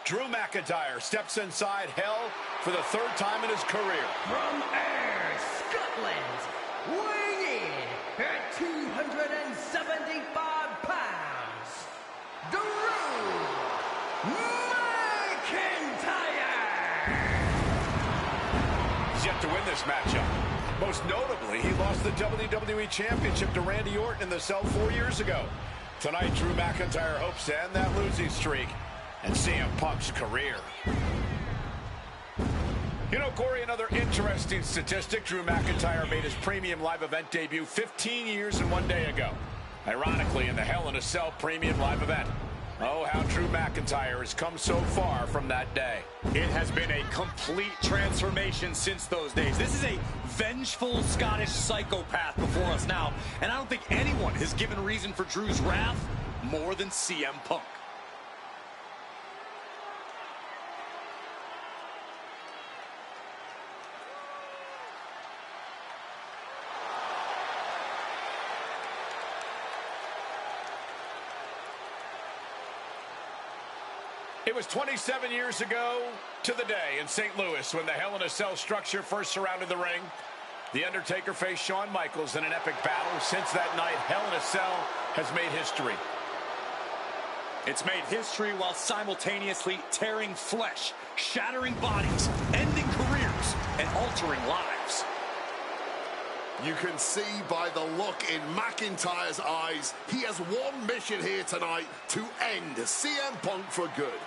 Drew McIntyre steps inside hell for the third time in his career. From Ayr, Scotland, weighing in at 275 pounds, Drew McIntyre! He's yet to win this matchup. Most notably, he lost the WWE Championship to Randy Orton in the cell 4 years ago. Tonight, Drew McIntyre hopes to end that losing streak and CM Punk's career. You know, Corey, another interesting statistic. Drew McIntyre made his premium live event debut 15 years and 1 day ago. Ironically, in the Hell in a Cell premium live event. Oh, how Drew McIntyre has come so far from that day. It has been a complete transformation since those days. This is a vengeful Scottish psychopath before us now, and I don't think anyone has given reason for Drew's wrath more than CM Punk. It was 27 years ago to the day in St. Louis when the Hell in a Cell structure first surrounded the ring. The Undertaker faced Shawn Michaels in an epic battle. Since that night, Hell in a Cell has made history. It's made history while simultaneously tearing flesh, shattering bodies, ending careers, and altering lives. You can see by the look in McIntyre's eyes, he has one mission here tonight: to end CM Punk for good.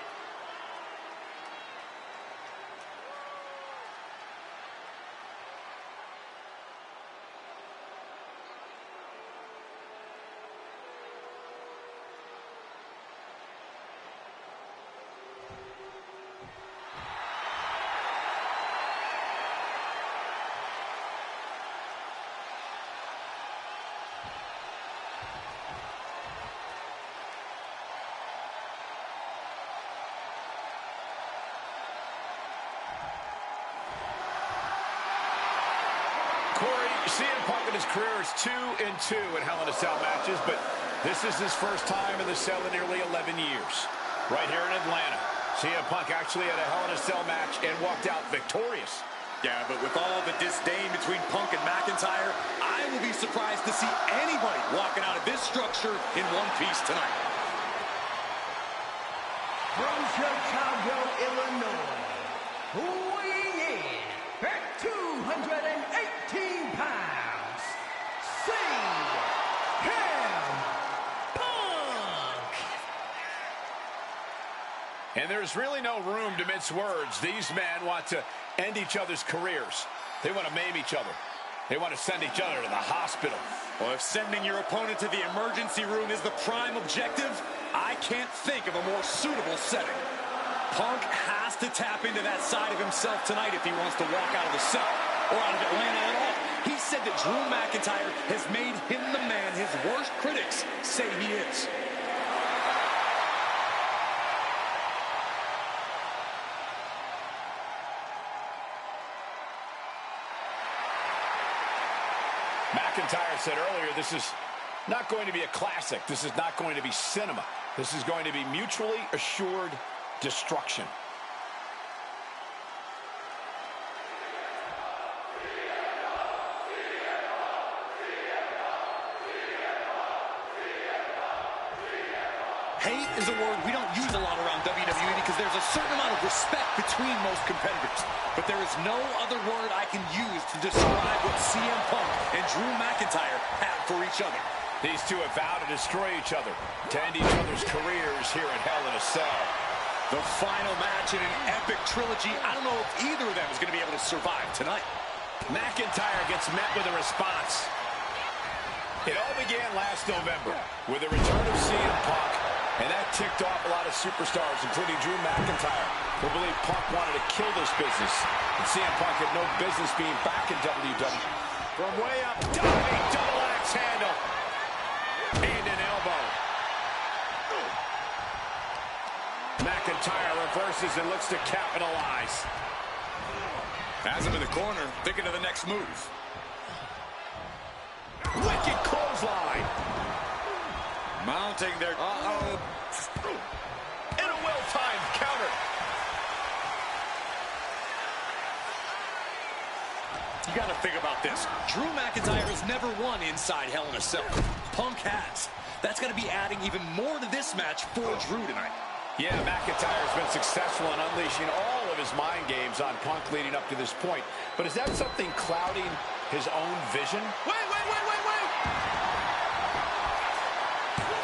Corey, CM Punk in his career is 2-2 in Hell in a Cell matches, but this is his first time in the cell in nearly 11 years. Right here in Atlanta, CM Punk actually had a Hell in a Cell match and walked out victorious. Yeah, but with all the disdain between Punk and McIntyre, I will be surprised to see anybody walking out of this structure in one piece tonight. From Chicago, Illinois, weighing in at 218 pounds, CM Punk! And there's really no room to mince words. These men want to end each other's careers. They want to maim each other. They want to send each other to the hospital. Well, if sending your opponent to the emergency room is the prime objective, I can't think of a more suitable setting. Punk has to tap into that side of himself tonight if he wants to walk out of the cell, or out of Atlanta at all. He said that Drew McIntyre has made him the man his worst critics say he is. McIntyre said earlier, this is not going to be a classic. This is not going to be cinema. This is going to be mutually assured destruction. Hate is a word we don't use a lot around WWE because there's a certain amount of respect between most competitors. But there is no other word I can use to describe what CM Punk and Drew McIntyre have for each other. These two have vowed to destroy each other, to end each other's careers here at Hell in a Cell. The final match in an epic trilogy. I don't know if either of them is going to be able to survive tonight. McIntyre gets met with a response. It all began last November with the return of CM Punk, and that ticked off a lot of superstars, including Drew McIntyre, who believed Punk wanted to kill this business, and CM Punk had no business being back in WWE. From way up, diving double axe handle, and an elbow. McIntyre reverses and looks to capitalize. Has him in the corner, thinking of the next move. Wicked clothesline. Mounting their... And a well-timed counter. You got to think about this. Drew McIntyre has never won inside Hell in a Cell. Punk has. That's going to be adding even more to this match for Drew tonight. Yeah, McIntyre's been successful in unleashing all of his mind games on Punk leading up to this point. But is that something clouding his own vision? Wait!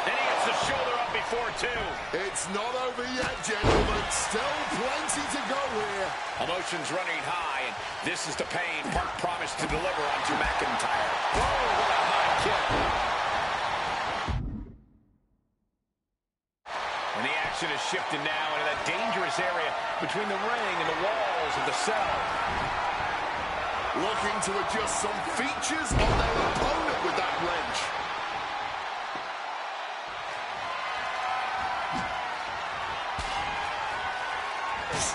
And he gets the shoulder up before two. It's not over yet, gentlemen. Still plenty to go here. Emotions running high, and this is the pain Punk promised to deliver onto McIntyre. Oh, what a high kick. And the action is shifted now into that dangerous area between the ring and the walls of the cell. Looking to adjust some features on their opponent with that wrench.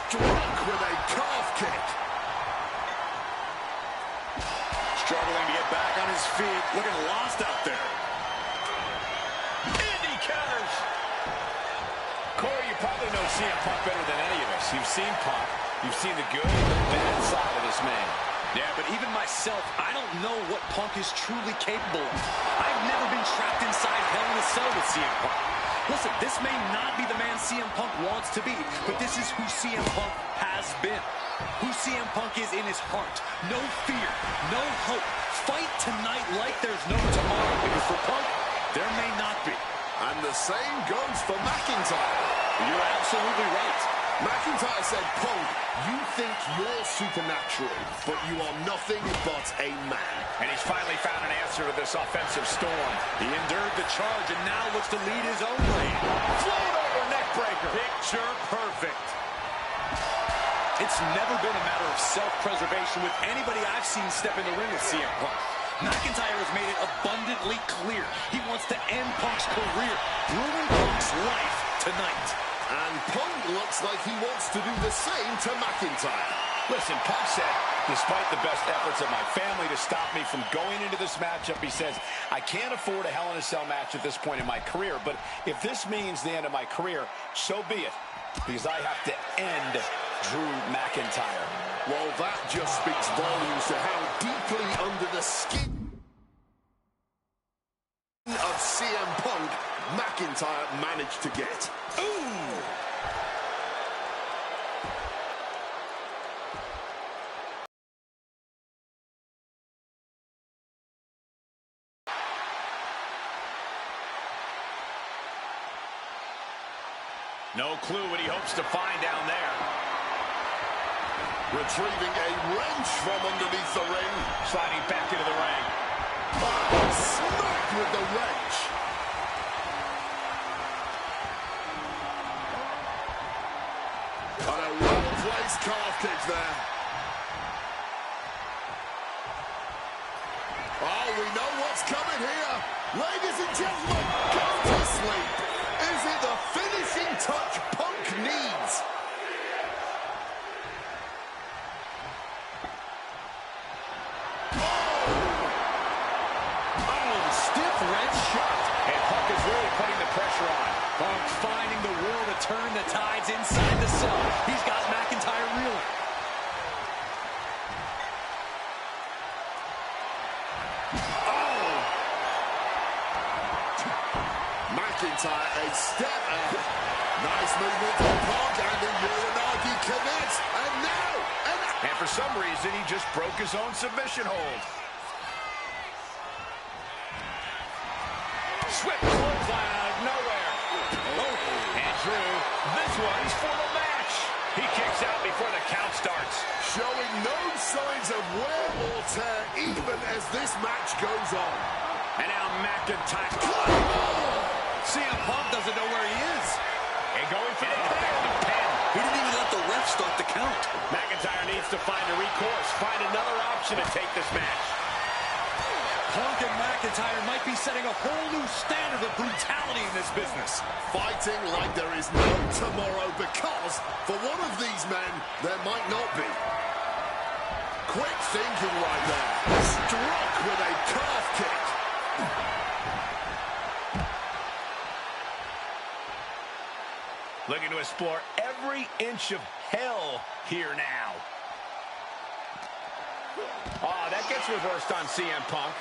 Struck with a calf kick. Struggling to get back on his feet. Looking lost out there. And he counters. Corey, you probably know CM Punk better than any of us. You've seen Punk. You've seen the good and the bad side of this man. Yeah, but even myself, I don't know what Punk is truly capable of. I've never been trapped inside Hell in a Cell with CM Punk. Listen, this may not be the man CM Punk wants to be, but this is who CM Punk has been. Who CM Punk is in his heart. No fear, no hope. Fight tonight like there's no tomorrow, because for Punk, there may not be. And the same goes for McIntyre. You're absolutely right. McIntyre said, Punk, you think you're supernatural, but you are nothing but a man. And he's finally found an answer to this offensive storm. He endured the charge and now looks to lead his own lane. Float over neck breaker. Picture perfect. It's never been a matter of self-preservation with anybody I've seen step in the ring with CM Punk. McIntyre has made it abundantly clear he wants to end Punk's career, ruin Punk's life tonight. And Punk looks like he wants to do the same to McIntyre. Listen, Punk said, despite the best efforts of my family to stop me from going into this matchup, he says, I can't afford a Hell in a Cell match at this point in my career, but if this means the end of my career, so be it, because I have to end Drew McIntyre. Well, that just speaks volumes to how deeply under the skin of CM Punk McIntyre managed to get. Ooh! No clue what he hopes to find down there. Retrieving a wrench from underneath the ring. Sliding back into the ring. Oh, smacked with the wrench. And a well-placed calf kick there. Oh, we know what's coming here. Ladies and gentlemen, go to sleep. Is it the finishing touch Punk needs? Oh, stiff wrench shot. And Punk is really putting the pressure on. Punk finding the will to turn the tides inside the cell. He's got McIntyre reeling. Oh! McIntyre a step ahead. Nice movement from Punk, and the Uranagi commits. And now, And for some reason, he just broke his own submission hold. Swift clothesline out of nowhere. Oh, and Drew, this one's for the match. He kicks out before the count starts. showing no signs of wear or tear even as this match goes on. And now McIntyre. CM Punk doesn't know where he is. And going for the pin. He didn't even let the ref start the count. McIntyre needs to find a recourse, find another option to take this match. Punk and McIntyre might be setting a whole new standard of brutality in this business. Fighting like there is no tomorrow because for one of these men, there might not be. Quick thinking right there. Struck with a calf kick. Looking to explore every inch of hell here now. Oh, that gets reversed on CM Punk.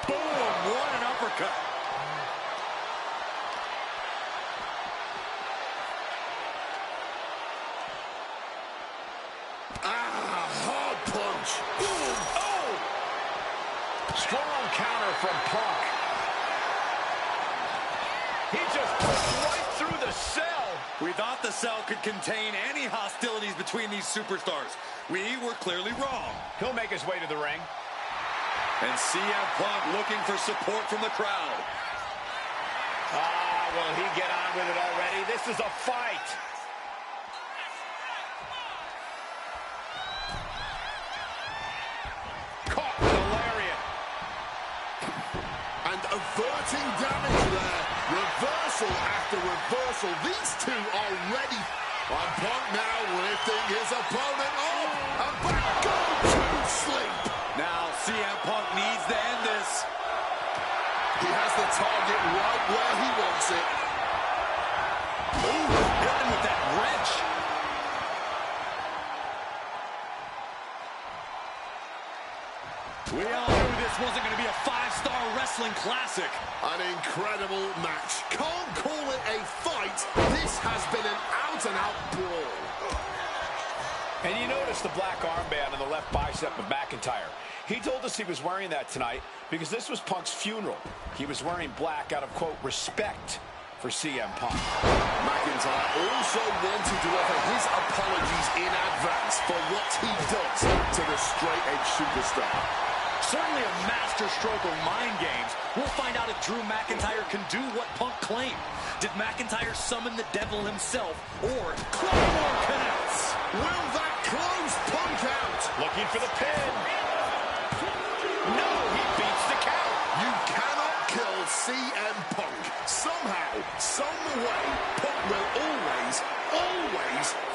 Boom, what an uppercut. Hard punch. Boom. Oh! Strong counter from Punk. He just pushed right through the cell. We thought the cell could contain any hostilities between these superstars. We were clearly wrong. He'll make his way to the ring. And CM Punk looking for support from the crowd. Will he get on with it already? This is a fight. Caught with a lariat. And averting damage there. Reversal after reversal. These two are ready. And Punk now lifting his opponent up. And back go to sleep. Now CM Punk needs to end this. He has the target right where he wants it. Ooh, hit him with that wrench. We all knew this wasn't going to be a five-star wrestling classic. An incredible match. Can't call it a fight. This has been an out-and-out brawl. And you notice the black armband on the left bicep of McIntyre. He told us he was wearing that tonight because this was Punk's funeral. He was wearing black out of, quote, respect for CM Punk. McIntyre also wanted to offer his apologies in advance for what he does to the straight-edge superstar. Certainly a master stroke of mind games. We'll find out if Drew McIntyre can do what Punk claimed. Did McIntyre summon the devil himself, or Claymore connects? Will that close Punk out? Looking for the pin. No, he beats the count. You cannot kill CM Punk. Somehow, some way, Punk will always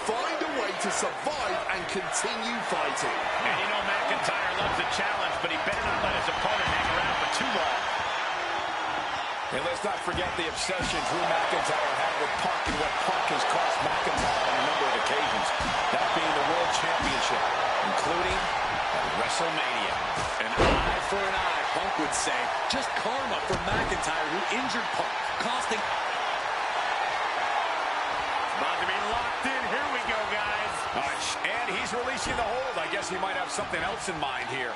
find a way to survive and continue fighting. And you know McIntyre loves a challenge, but he better not let his opponent hang around for too long. And let's not forget the obsession Drew McIntyre had with Punk and what Punk has cost McIntyre on a number of occasions. That being the World Championship, including at WrestleMania. An eye for an eye, Punk would say. Just karma for McIntyre, who injured Punk, costing... About to be locked in. Here we go, guys. And he's releasing the hold. I guess he might have something else in mind here.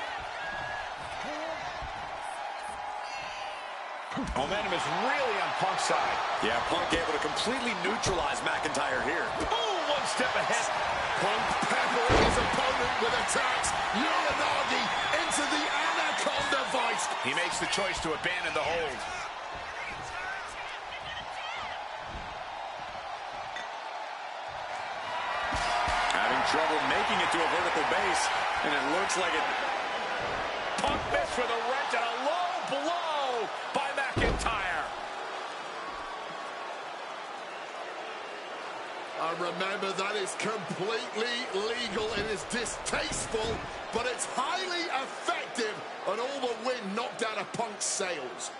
Momentum is really on Punk's side. Yeah, Punk able to completely neutralize McIntyre here. Boom, one step ahead. Punk peppering his opponent with attacks. Uranagi into the Anaconda Vice. He makes the choice to abandon the hold. Having trouble making it to a vertical base, and it looks like it... Punk missed with a wrench and a low blow by McIntyre. Remember, that is completely legal. It is distasteful, but it's highly effective, and all the wind knocked out of Punk's sails.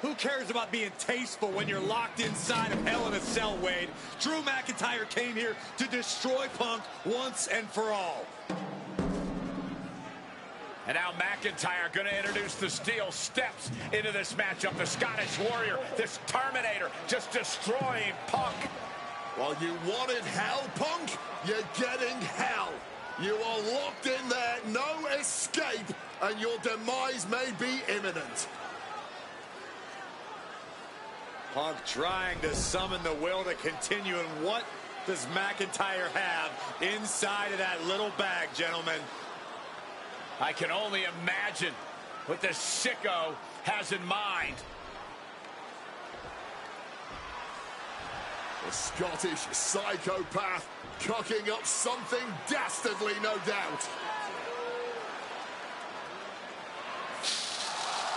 Who cares about being tasteful when you're locked inside of Hell in a Cell, Wade? Drew McIntyre came here to destroy Punk once and for all. And now McIntyre going to introduce the steel steps into this matchup. The Scottish Warrior, this Terminator, just destroying Punk. Well, you wanted hell, Punk? You're getting hell. You are locked in there, no escape, and your demise may be imminent. Punk trying to summon the will to continue, and what does McIntyre have inside of that little bag, gentlemen? I can only imagine what the sicko has in mind. The Scottish psychopath cooking up something dastardly, no doubt.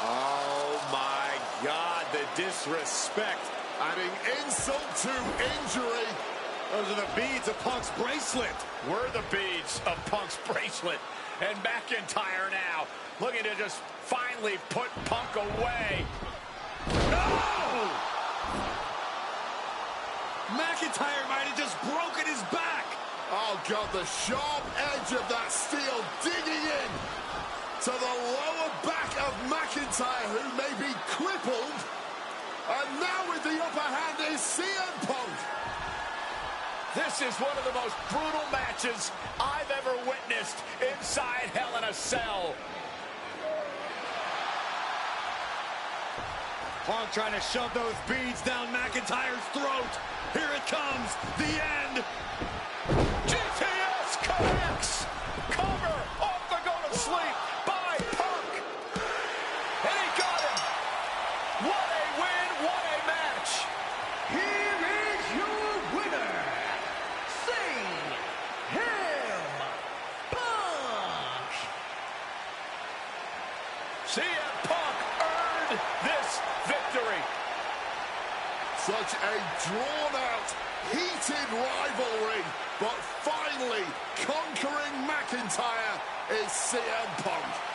Oh, my God, the disrespect. Adding insult to injury. Those are the beads of Punk's bracelet. We're the beads of Punk's bracelet. And McIntyre now looking to just finally put Punk away. No! McIntyre might have just broken his back. Oh, God, the sharp edge of that steel digging in to the lower back of McIntyre, who may be crippled. And now with the upper hand is CM Punk. This is one of the most brutal matches I've ever witnessed inside Hell in a Cell. Punk trying to shove those beads down McIntyre's throat. Here it comes, the end. GTS connects. Cover off the go-to-sleep by Punk. And he got him. What a win, what a match. Here is your winner, CM Punk. CM Punk earned this victory. Such a drawn-out, heated rivalry, but finally conquering McIntyre is CM Punk.